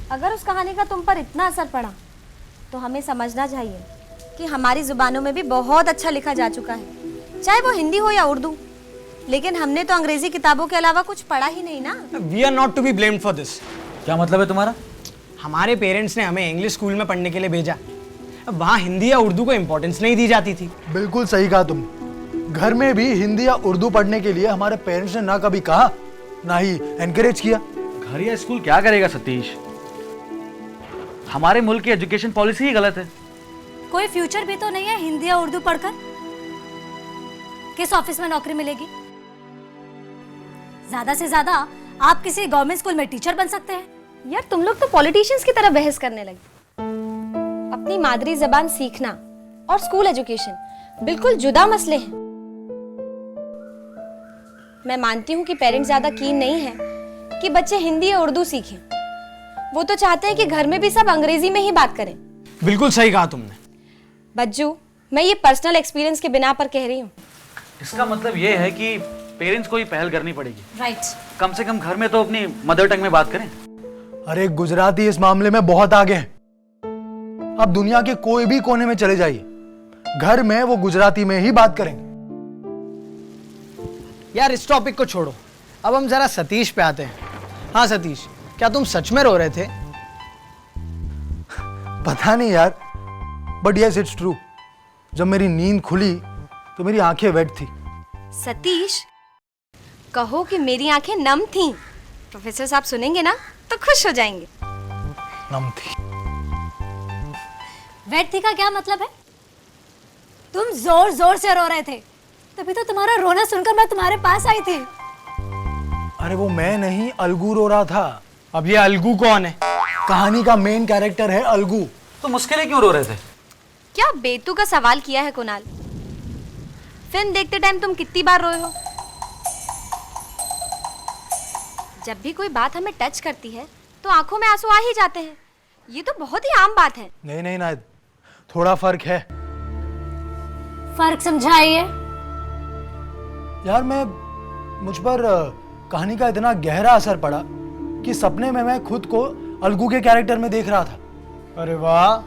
अगर उस कहानी का तुम पर इतना असर पड़ा तो हमें समझना चाहिए कि हमारी जुबानों में भी बहुत अच्छा लिखा जा चुका है, चाहे वो हिंदी हो या उर्दू। लेकिन हमने तो अंग्रेजी किताबों के अलावा कुछ पढ़ा ही नहीं ना। We are not to be blamed for this. क्या मतलब है तुम्हारा? हमारे पेरेंट्स ने हमें इंग्लिश स्कूल में पढ़ने के लिए भेजा, अब वहाँ हिंदी या उर्दू को इम्पोर्टेंस नहीं दी जाती थी। बिल्कुल सही कहा तुम। घर में भी हिंदी या उर्दू पढ़ने के लिए हमारे पेरेंट्स ने ना कभी कहा ना ही एनकरेज किया। घर या स्कूल क्या करेगा सतीश? हमारे मुल्क की एजुकेशन पॉलिसी ही गलत है। कोई फ्यूचर भी तो नहीं है हिंदी या उर्दू पढ़कर। किस ऑफिस में नौकरी मिलेगी? ज्यादा से ज्यादा आप किसी गवर्नमेंट स्कूल में टीचर बन सकते हैं। यार तुम लोग तो पॉलिटिशियंस की तरह बहस करने लगे। अपनी मादरी जबान सीखना और स्कूल एजुकेशन बिल्कुल जुदा मसले हैं। मैं मानती हूँ कि पेरेंट्स ज्यादा कीन नहीं है कि बच्चे हिंदी या उर्दू सीखें। वो तो चाहते हैं कि घर में भी सब अंग्रेजी में ही बात करें। बिल्कुल सही कहा तुमने। बज्जू, मैं ये पर्सनल एक्सपीरियंस के बिना पर कह रही हूँ। इसका मतलब ये है कि पेरेंट्स को ही पहल करनी पड़ेगी। राइट। कम से कम घर में तो अपनी मदर टंग में बात करें। अरे गुजराती इस मामले में बहुत आगे है। अब दुनिया के कोई भी कोने में चले जाइए, घर में वो गुजराती में ही बात करेंगे। यार इस टॉपिक को छोड़ो, अब हम जरा सतीश पे आते हैं। हाँ सतीश, क्या तुम सच में रो रहे थे? पता नहीं यार, बट यस इट्स ट्रू। जब मेरी नींद खुली तो मेरी आंखें वेट थी। सतीश, कहो कि मेरी आंखें नम थीं। प्रोफेसर साहब सुनेंगे ना तो खुश हो जाएंगे। नम थी। वेट थी का क्या मतलब है? तुम जोर जोर से रो रहे थे, तभी तो तुम्हारा रोना सुनकर मैं तुम्हारे पास आई थी। अरे वो मैं नहीं, अलगू रो रहा था। अब ये अलगू कौन है? कहानी का मेन कैरेक्टर है अलगू। तो मुश्किलें क्यों रो रहे थे? क्या बेतु का सवाल किया है कुणाल। फिल्म देखते टाइम तुम कितनी बार रोए हो? जब भी कोई बात हमें टच करती है तो आंखों में आंसू आ ही जाते हैं। ये तो बहुत ही आम बात है। नहीं नहीं नायद, थोड़ा फर्क है। फर्क समझाइए। यार मुझ पर कहानी का इतना गहरा असर पड़ा कि सपने में मैं खुद को अलगू के कैरेक्टर में देख रहा था। अरे वाह,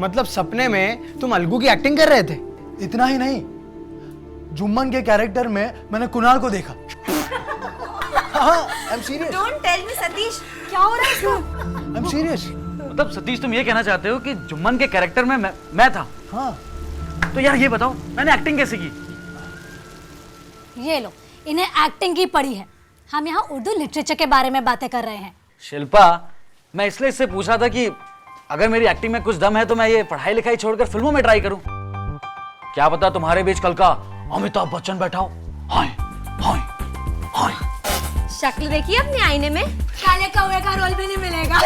मतलब सपने में तुम अलगू की एक्टिंग कर रहे थे? इतना ही नहीं, जुम्मन के कैरेक्टर में मैंने कुणाल को देखा। हाँ, I'm serious. Don't tell me Satish, क्या हो रहा है इसको? I'm serious. मतलब सतीश तुम ये कहना चाहते हो कि जुम्मन के कैरेक्टर में मैं था? हाँ। तो यार ये बताओ, मैंने एक्टिंग कैसे की? ये लो, इन्हें एक्टिंग की पड़ी है। हम यहाँ उर्दू लिटरेचर के बारे में बातें कर रहे हैं। शिल्पा, मैं इसलिए इससे पूछ रहा था कि अगर मेरी एक्टिंग में कुछ दम है तो मैं ये पढ़ाई लिखाई छोड़कर फिल्मों में ट्राई करूं। क्या पता तुम्हारे बीच कल का अमिताभ बच्चन बैठा हो। हाय हाय हाय। शक्ल देखिए अपने आईने में। काले कौवे का रोल भी नहीं मिलेगा।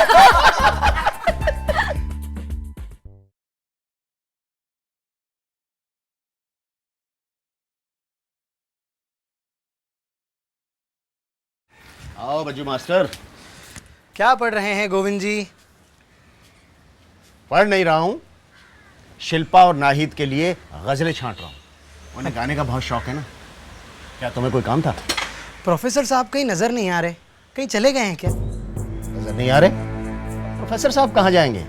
आओ बज्जू मास्टर। क्या पढ़ रहे हैं गोविंद जी? पढ़ नहीं रहा हूँ, शिल्पा और नाहिद के लिए गजलें छांट रहा हूँ। उन्हें गाने का बहुत शौक है ना। क्या तुम्हें कोई काम था? प्रोफेसर साहब कहीं नजर नहीं आ रहे, कहीं चले गए हैं क्या? नजर नहीं आ रहे? प्रोफेसर साहब कहाँ जाएंगे?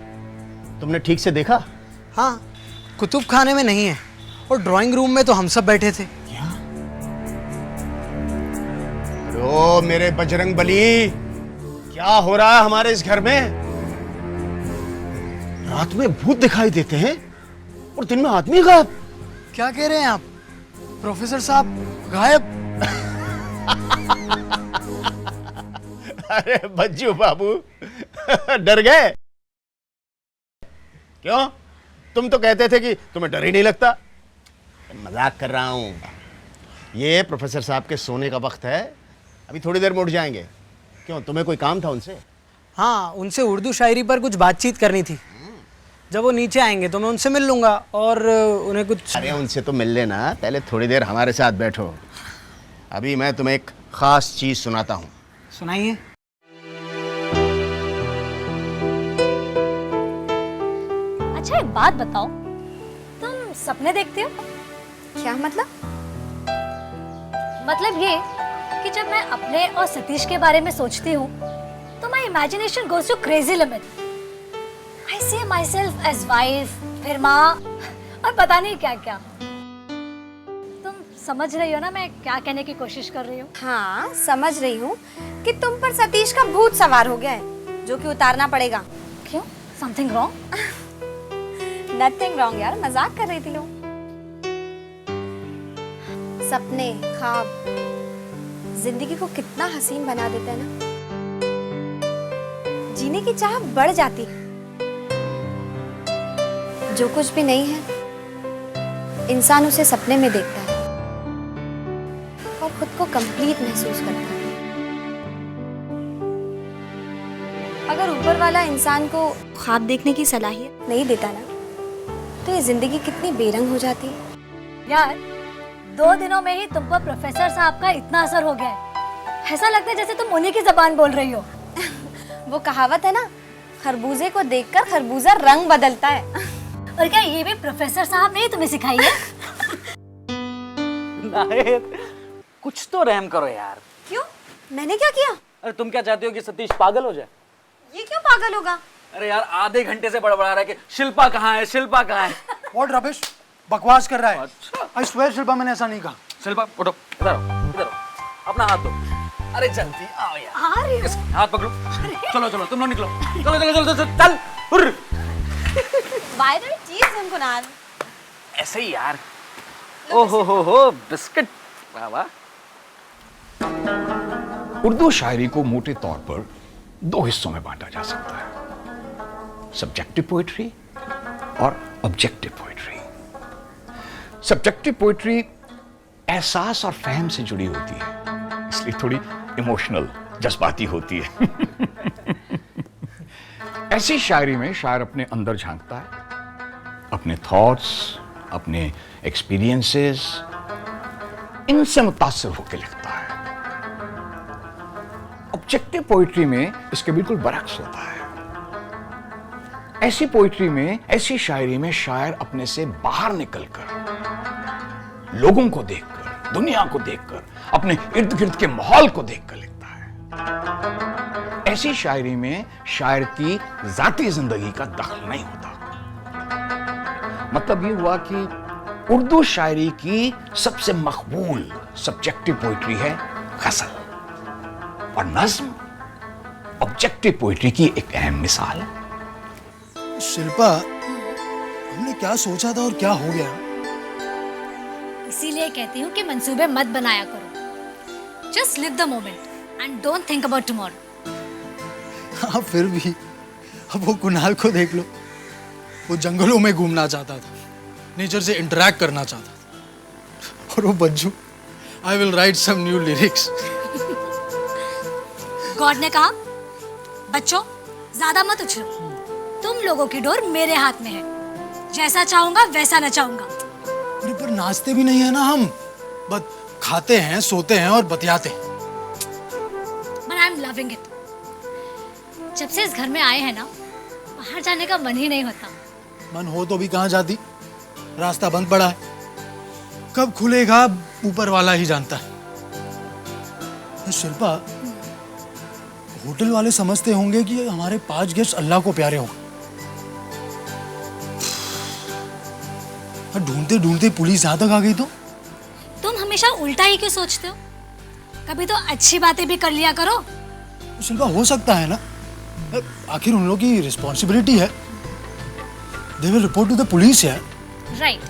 तुमने ठीक से देखा? हाँ, कुतुब खाने में नहीं है और ड्राइंग रूम में तो हम सब बैठे थे। क्या? ओ मेरे बजरंग बली, क्या हो रहा है हमारे इस घर में? रात में भूत दिखाई देते हैं और दिन में आदमी गायब। क्या कह रहे हैं आप? प्रोफेसर साहब गायब? अरे बज्जू बाबू, डर गए? क्यों? तुम तो कहते थे कि तुम्हें डर ही नहीं लगता। मजाक कर रहा हूं। ये प्रोफेसर साहब के सोने का वक्त है, अभी थोड़ी देर में उठ जाएंगे। क्यों, तुम्हें कोई काम था उनसे? हाँ, उनसे उर्दू शायरी पर कुछ बातचीत करनी थी। जब वो नीचे आएंगे तो मैं उनसे मिल लूंगा और उन्हें कुछ। अरे उनसे तो मिल लेना, पहले थोड़ी देर हमारे साथ बैठो। अभी मैं तुम्हें एक खास चीज सुनाता हूँ। सुनाइए। अच्छा एक बात बताओ, तुम सपने देखते हो? क्या मतलब? मतलब ये कि जब मैं अपने और सतीश के बारे में सोचती हूँ तो my imagination goes to crazy limit. I see myself as wife, फिर माँ और पता नहीं क्या क्या। तुम समझ रही हो ना मैं क्या कहने की कोशिश कर रही हूँ? हाँ, समझ रही हूँ कि तुम पर सतीश का भूत सवार हो गया है, जो कि उतारना पड़ेगा। क्यों? Something wrong? नथिंग रॉन्ग यार, मजाक कर रही थी। लोग सपने, ख्वाब जिंदगी को कितना हसीन बना देते हैं ना। जीने की चाह बढ़ जाती है। जो कुछ भी नहीं है इंसान उसे सपने में देखता है और खुद को कंप्लीट महसूस करता है। अगर ऊपर वाला इंसान को ख्वाब देखने की सलाहियत नहीं देता ना, तो ये जिंदगी कितनी बेरंग हो जाती है। यार 2 दिनों में ही तुम पर प्रोफेसर साहब का इतना असर हो गया है, ऐसा लगता है जैसे तुम उन्हीं की जबान बोल रही हो। वो कहावत है ना, खरबूजे को देखकर खरबूजा रंग बदलता है। और क्या ये भी प्रोफेसर साहब ने ही तुम्हें सिखाई है? नाहिद, कुछ तो रहम करो यार। क्यों? मैंने क्या किया? अरे तुम क्या चाहती हो कि सतीश पागल हो जाए? ये क्यों पागल होगा? अरे यार आधे घंटे से बड़बड़ा रहा है कि शिल्पा कहाँ है, शिल्पा कहाँ है। व्हाट रबिश, बकवास कर रहा है। अच्छा। आई स्वेयर शिल्पा, मैंने ऐसा नहीं कहा। शिल्पा उठो, इधर आओ, इधर आओ, अपना हाथ दो। अरे जल्दी आओ यार। आ रही इस हाथ पकड़ो। चलो चलो तुम लोग निकलो, चलो चलो चलो चलो चल हुर्र। Why do you tease him, Kunal? ऐसे ही यार। ओहो हो बिस्किट। वाह वाह। उर्दू शायरी को मोटे तौर पर 2 हिस्सों में बांटा जा सकता है, सब्जेक्टिव पोइट्री और ऑब्जेक्टिव पोइट्री। सब्जेक्टिव पोइट्री एहसास और फहम से जुड़ी होती है, इसलिए थोड़ी इमोशनल, जज्बाती होती है। ऐसी शायरी में शायर अपने अंदर झांकता है, अपने थॉट्स, अपने एक्सपीरियंसेस, इनसे मुतासिर होकर लिखता है। ऑब्जेक्टिव पोइट्री में इसके बिल्कुल बरक्स होता है। ऐसी पोइट्री में, ऐसी शायरी में शायर अपने से बाहर निकलकर, लोगों को देखकर, दुनिया को देखकर, अपने इर्द गिर्द के माहौल को देखकर लिखता है। ऐसी शायरी में शायर की जाती जिंदगी का दखल नहीं होता। मतलब ये हुआ कि उर्दू शायरी की सबसे मकबूल सब्जेक्टिव पोइट्री है गजल, और नज्म ऑब्जेक्टिव पोइट्री की एक अहम मिसाल है। शिल्पा, हमने क्या सोचा था और क्या हो गया? इसीलिए कहती हूँ कि मंसूबे मत बनाया करो। Just live the moment and don't think about tomorrow. हाँ, फिर भी अब वो कुणाल को देख लो। वो जंगलों में घूमना चाहता था, नेचर से इंटरैक्ट करना चाहता था, और वो Bajju, I will write some new lyrics. God ने कहा, बच्चों ज्यादा मत उछलो, तुम लोगों की डोर मेरे हाथ में है, जैसा चाहूंगा वैसा नचाऊंगा। अरे पर नाचते भी नहीं है ना हम, बस खाते हैं, सोते हैं और बतियाते हैं। But I'm loving it. जब से इस घर में आए हैं ना, बाहर जाने का मन ही नहीं होता। मन हो तो भी कहाँ जाती, रास्ता बंद पड़ा है, कब खुलेगा ऊपर वाला ही जानता है। शिल्पा, होटल वाले समझते होंगे कि हमारे 5 गेस्ट अल्लाह को प्यारे होंगे। ढूंढते ढूंढते पुलिस यहाँ तक आ गई तो? तुम हमेशा उल्टा ही क्यों सोचते हो? कभी तो अच्छी बातें भी कर लिया करो। शिल्पा, हो सकता है ना, आखिर उन लोगों की रिस्पॉन्सिबिलिटी है। They will report to the police यार। राइट।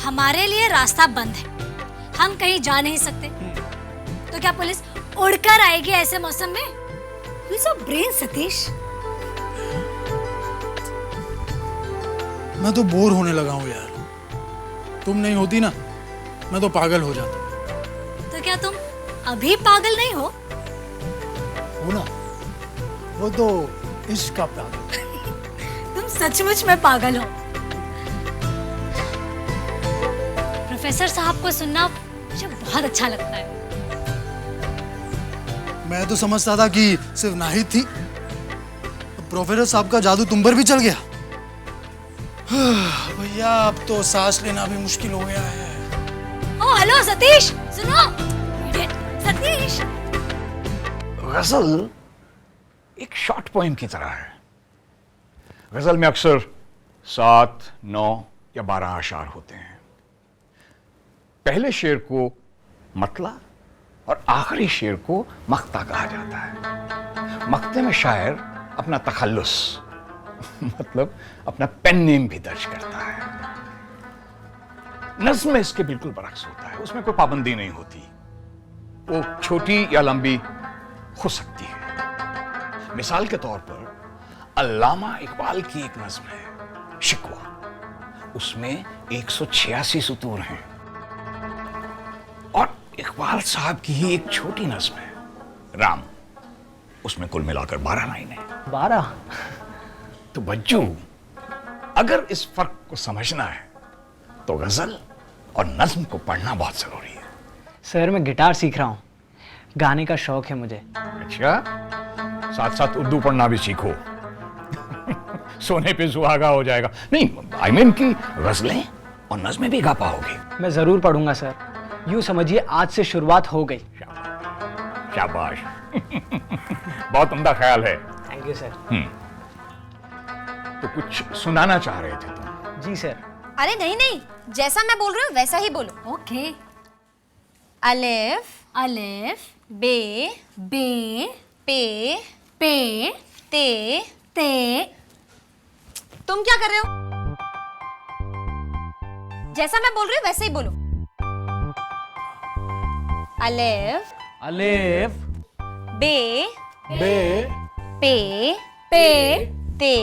हमारे लिए रास्ता बंद है, हम कहीं जा नहीं सकते, तो क्या पुलिस उड़कर आएगी ऐसे मौसम में? You so brain Satish. मैं तो बोर होने लगा हूँ यार। तुम नहीं होती ना, मैं तो पागल हो जाता। तो क्या तुम अभी पागल नहीं हो? बाबू ना, वो तो इश्क का पागल। तुम सचमुच में पागल हो। प्रोफेसर साहब को सुनना मुझे बहुत अच्छा लगता है। मैं तो समझता था कि सिर्फ नाहिद थी, प्रोफेसर साहब का जादू तुम पर भी चल गया। भैया अब तो सांस लेना भी मुश्किल हो गया है। ओ हेलो सतीश, सुनो। Idiot, सतीश। गजल एक शॉर्ट पोएम की तरह है। गजल में अक्सर 7, 9 या 12 अशार होते हैं। पहले शेर को मतला और आखिरी शेर को मक्ता कहा जाता है। मक्ते में शायर अपना तखल्लुस मतलब अपना पेन नेम भी दर्ज करता है। नज्म में इसके बिल्कुल बरक्स होता है, उसमें कोई पाबंदी नहीं होती, वो छोटी या लंबी हो सकती है। मिसाल के तौर पर अल्लामा इकबाल की एक नज्म है शिकवा, उसमें 186 सुतूर हैं। और इकबाल साहब की ही एक छोटी नज्म है राम, उसमें कुल मिलाकर 12 लाइनें हैं। 12? तो बच्चों, अगर इस फर्क को समझना है तो गजल और नज्म को पढ़ना बहुत जरूरी है। सर मैं गिटार सीख रहा हूँ, गाने का शौक है मुझे। अच्छा, साथ साथ उर्दू पढ़ना भी सीखो। सोने पे सुहागा हो जाएगा। नहीं, I mean कि गजलें और नज़्में भी गा पाओगे। मैं जरूर पढ़ूंगा सर, यूं समझिए आज से शुरुआत हो गई। शाबाश। बहुत उम्दा ख्याल है। Thank you sir. तो कुछ सुनाना चाह रहे थे तुम? जी सर। अरे नहीं नहीं, जैसा मैं बोल रही हूँ वैसा ही बोलो। ओके। अलिफ, अलिफ, बे, बे, पे, पे, ते। ते। तुम क्या कर रहे हो? जैसा मैं बोल रही हूँ वैसे ही बोलो। अलिफ, अलिफ, बे, बे, पे, पे, ते।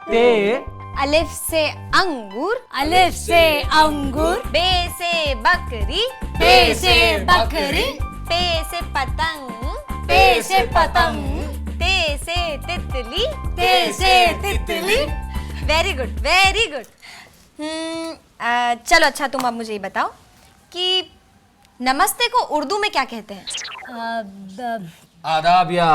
ते, अलिफ से अंगूर, अलिफ से अंगूर, बे से बकरी, बे से बकरी, पे से पतंग, पे से पतंग, ते से तितली, ते से तितली। Very good very good. चलो अच्छा, तुम अब मुझे ये बताओ कि नमस्ते को उर्दू में क्या कहते हैं? आदाब या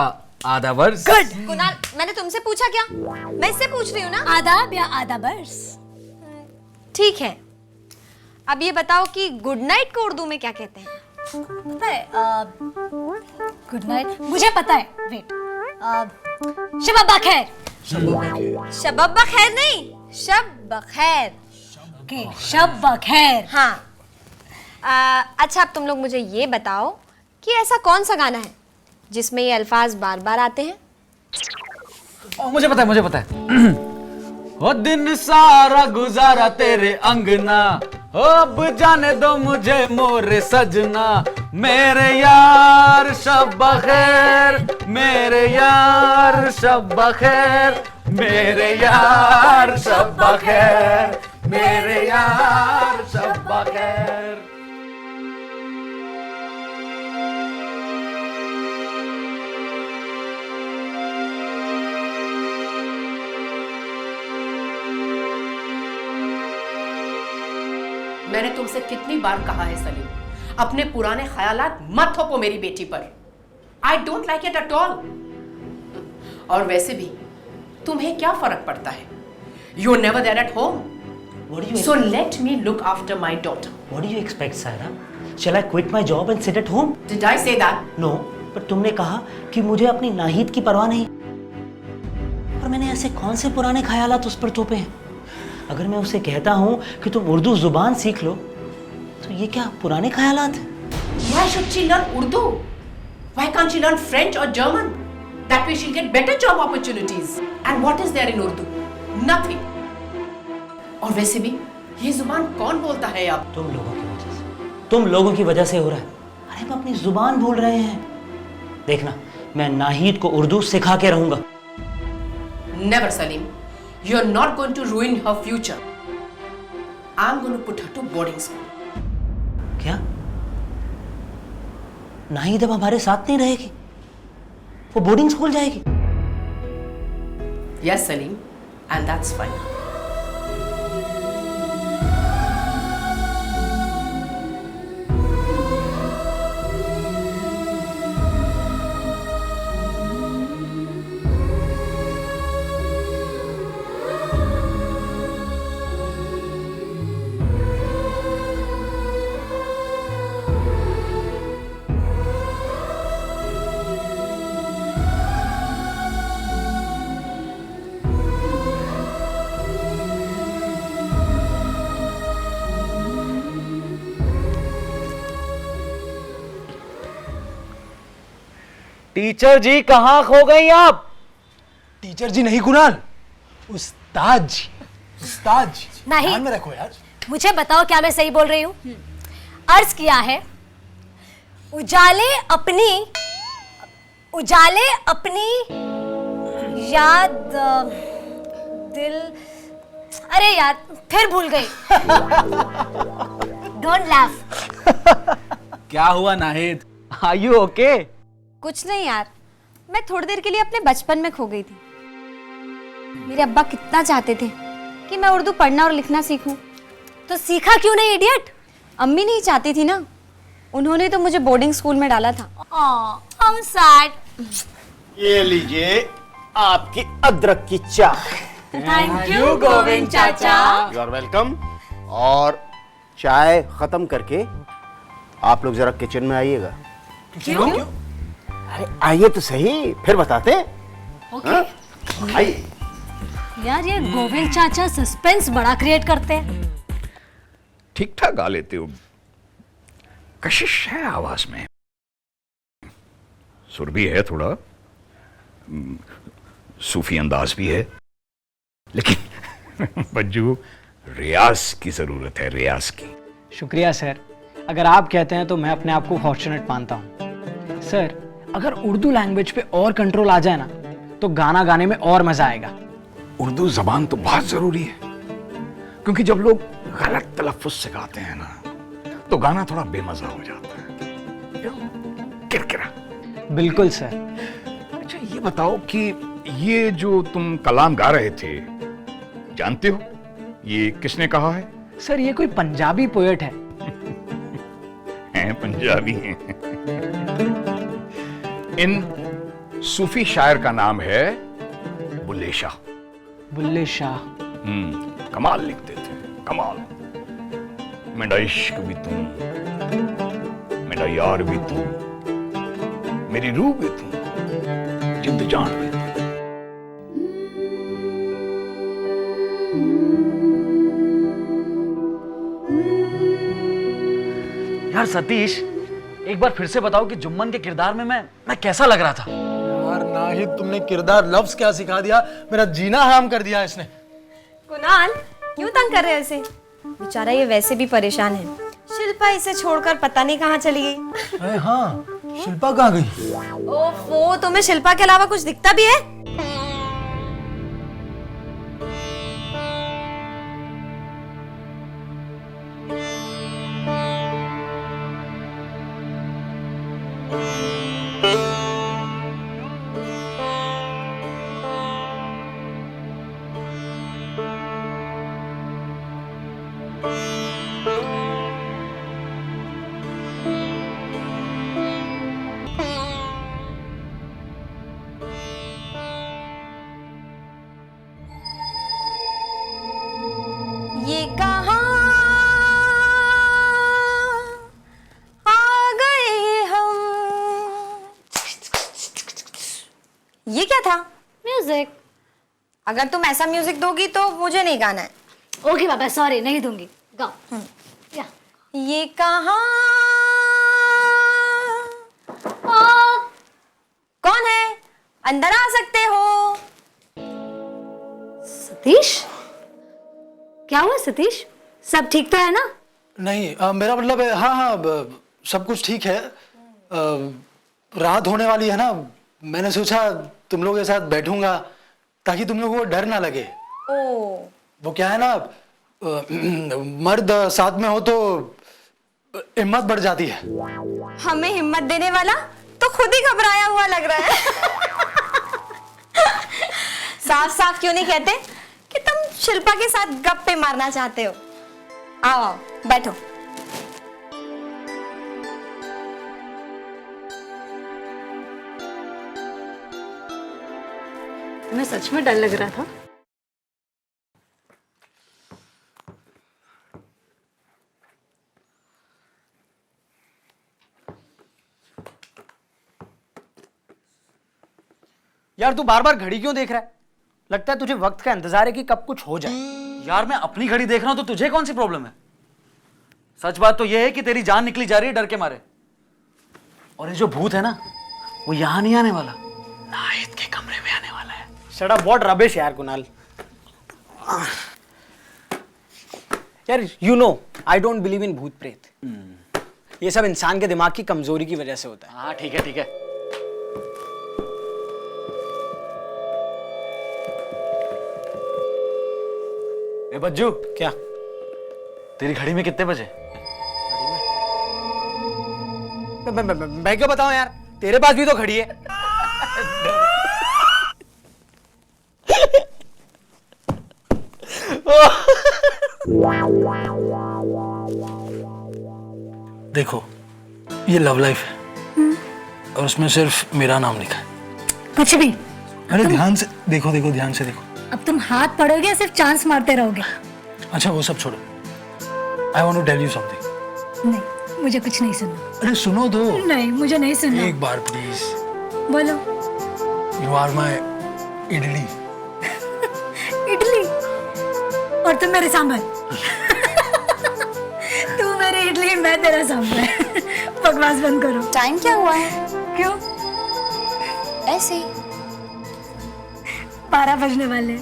आदावर्स। गुड कुणाल, मैंने तुमसे पूछा क्या? मैं इससे पूछ रही हूँ ना। आदाब या आदाबर्स। ठीक है, अब ये बताओ कि गुड नाइट को उर्दू में क्या कहते हैं? पता है? गुड नाइट मुझे पता है। वेट, शब बखैर। शब बखैर नहीं, शब बखैर। ओके, शब बखैर। हाँ। अच्छा, अब तुम लोग मुझे ये बताओ कि ऐसा कौन सा गाना है जिसमें ये अल्फाज बार बार आते हैं? मुझे पता है, मुझे पता है। वो दिन सारा गुजारा तेरे अंगना, ओ अब जाने दो मुझे मोरे सजना, मेरे यार शब बखैर, मेरे यार शब बखैर, मेरे यार शब बखैर, मेरे यार शब बखैर। मैंने तुमसे कितनी बार कहा है सलीम, अपने पुराने ख्यालात मत थोपो मेरी बेटी पर। I don't like it at all. और वैसे भी तुम्हें क्या फर्क पड़ता है? You are never there at home, so let me look after my daughter. What do you expect, Saira? Shall I quit my job and sit at home? Did I say that? No, पर तुमने कहा कि मुझे अपनी नाहिद की परवाह नहीं। पर मैंने ऐसे कौन से पुराने ख्यालात उस पर थोपे हैं? अगर मैं उसे कहता हूँ कि तुम उर्दू जुबान सीख लो, तो ये क्या पुराने ख्यालात हैं? Why should she learn Urdu? Why can't she learn French or German? That way she'll get better job opportunities. And what is there in Urdu? Nothing. और वैसे भी ये जुबान कौन बोलता है अब? तुम लोगों की वजह से, तुम लोगों की वजह से हो रहा है। अरे हम अपनी जुबान भूल रहे हैं। देखना, मैं नाहिद को उर्दू सिखा के रहूंगा। Never, Salim. You're not going to ruin her future. I'm going to put her to boarding school. क्या? नाहिद अब हमारे साथ नहीं रहेगी? वो बोर्डिंग स्कूल जाएगी। Yes Salim, and that's fine. Teacher जी कहाँ खो गई आप? टीचर जी नहीं कुणाल, उस्ताद जी। उस्ताद जी नहीं। ध्यान में रखो यार। मुझे बताओ क्या मैं सही बोल रही हूँ? अर्ज किया है उजाले अपनी याद दिल, अरे यार फिर भूल गई। Don't laugh. क्या हुआ नाहिद? Are you okay? कुछ नहीं यार, मैं थोड़ी देर के लिए अपने बचपन में खो गई थी। मेरे अब्बा कितना चाहते थे कि मैं उर्दू पढ़ना और लिखना सीखूं। तो सीखा क्यों नहीं इडियट? अम्मी नहीं चाहती थी ना, उन्होंने तो मुझे बोर्डिंग स्कूल में डाला था। I'm sad. ये लीजिए आपकी अदरक की चाय। Thank you गोविंद चाचा। You are welcome. और चाय खत्म करके आप लोग जरा किचन में आइएगा। क्यों? अरे आइए तो सही, फिर बताते हैं। हाँ? आइए। यार ये गोविंद चाचा सस्पेंस बड़ा क्रिएट करते हैं। ठीक ठाक गा लेते हो, कशिश है आवाज में, सुर भी है थोड़ा, सूफी अंदाज भी है, लेकिन बज्जू रियाज की जरूरत है, रियाज की। शुक्रिया सर, अगर आप कहते हैं तो मैं अपने आप को फॉर्चुनेट मानता हूँ। सर अगर उर्दू लैंग्वेज पे और कंट्रोल आ जाए ना तो गाना गाने में और मजा आएगा। उर्दू जबान तो बहुत जरूरी है, क्योंकि जब लोग गलत तलफ्फुज से गाते हैं ना तो गाना थोड़ा बेमजा हो जाता है, किरकिरा। बिल्कुल सर। अच्छा ये बताओ कि ये जो तुम कलाम गा रहे थे, जानते हो ये किसने कहा है? सर ये कोई पंजाबी पोएट है। हैं पंजाबी हैं। इन सूफी शायर का नाम है बुल्ले शाह। बुल्ले शाह। कमाल लिखते थे, कमाल। मेरा इश्क भी तुम, मेरा यार भी तुम, मेरी रूह भी तुम, जिंद जान भी तुम। यार सतीश, एक बार फिर से बताओ कि जुम्मन के किरदार में मैं कैसा लग रहा था? यार नाहिद, तुमने किरदार लफ्ज क्या सिखा दिया, मेरा जीना हराम कर दिया इसने। कुणाल क्यों तंग कर रहे हो इसे? बेचारा ये वैसे भी परेशान है। शिल्पा इसे छोड़कर पता नहीं कहाँ चली गई। अरे हाँ, शिल्पा कहाँ गई? ओफो, तुम्हें शिल्पा के अलावा कुछ दिखता भी है? ये कहाँ आ गए हम? ये क्या था? म्यूजिक। अगर तुम ऐसा म्यूजिक दोगी तो मुझे नहीं गाना है। ओके बाबा, सॉरी नहीं दूंगी, गाओ। या ये कहाँ कौन है? अंदर आ सकते हो। सतीश, क्या हुआ सतीश? सब ठीक तो है ना? नहीं, मेरा मतलब है, हाँ हाँ, सब कुछ ठीक है। रात होने वाली है ना, मैंने सोचा तुम लोगों के साथ बैठूंगा ताकि तुम लोगों को डर ना लगे। ओ, वो क्या है ना, मर्द साथ में हो तो हिम्मत बढ़ जाती है। हमें हिम्मत देने वाला तो खुद ही घबराया हुआ लग रहा है। साफ साफ क्यों नहीं कहते कि तुम शिल्पा के साथ गप्पे मारना चाहते हो? आओ आओ बैठो। तुम्हें सच में डर लग रहा था? यार तू बार बार घड़ी क्यों देख रहा है? लगता है तुझे वक्त का इंतजार है कि कब कुछ हो जाए। यार मैं अपनी घड़ी देख रहा हूं तो तुझे कौन सी प्रॉब्लम है? सच बात तो यह है कि तेरी जान निकली जा रही है डर के मारे। और ये जो भूत है ना, वो यहां नहीं आने वाला, नाहिद के कमरे में आने वाला है। शट अप, व्हाट रबिश यार कुणाल। यार you know I don't believe in भूत प्रेत। ये सब इंसान के दिमाग की कमजोरी की वजह से होता है। हाँ ठीक है ठीक है। ए बज्जू, क्या? तेरी घड़ी में कितने बजे? मैं क्यों बताऊं यार, तेरे पास भी तो घड़ी है। देखो ये लव लाइफ है और उसमें सिर्फ मेरा नाम लिखा है। कुछ भी। अरे ध्यान से देखो, देखो ध्यान से देखो। अब तुम हाथ पड़ोगे या सिर्फ चांस मारते रहोगे? अच्छा वो सब छोड़ो, I want to tell you something. नहीं, मुझे कुछ नहीं सुनना। अरे सुनो तो। नहीं, मुझे नहीं सुनना। एक बार प्लीज। बोलो। You are my idli. Idli? और तुम मेरे सांभर। तू मेरी इडली, मैं तेरा सांभर। बकवास बंद करो। टाइम क्या हुआ है? क्यों? ऐसे ही। 12 बजने वाले।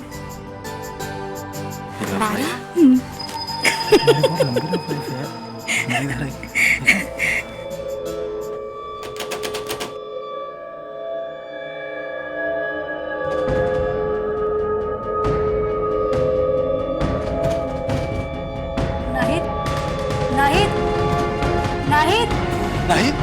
नाहिद, नाहिद, नाहिद। नाहिद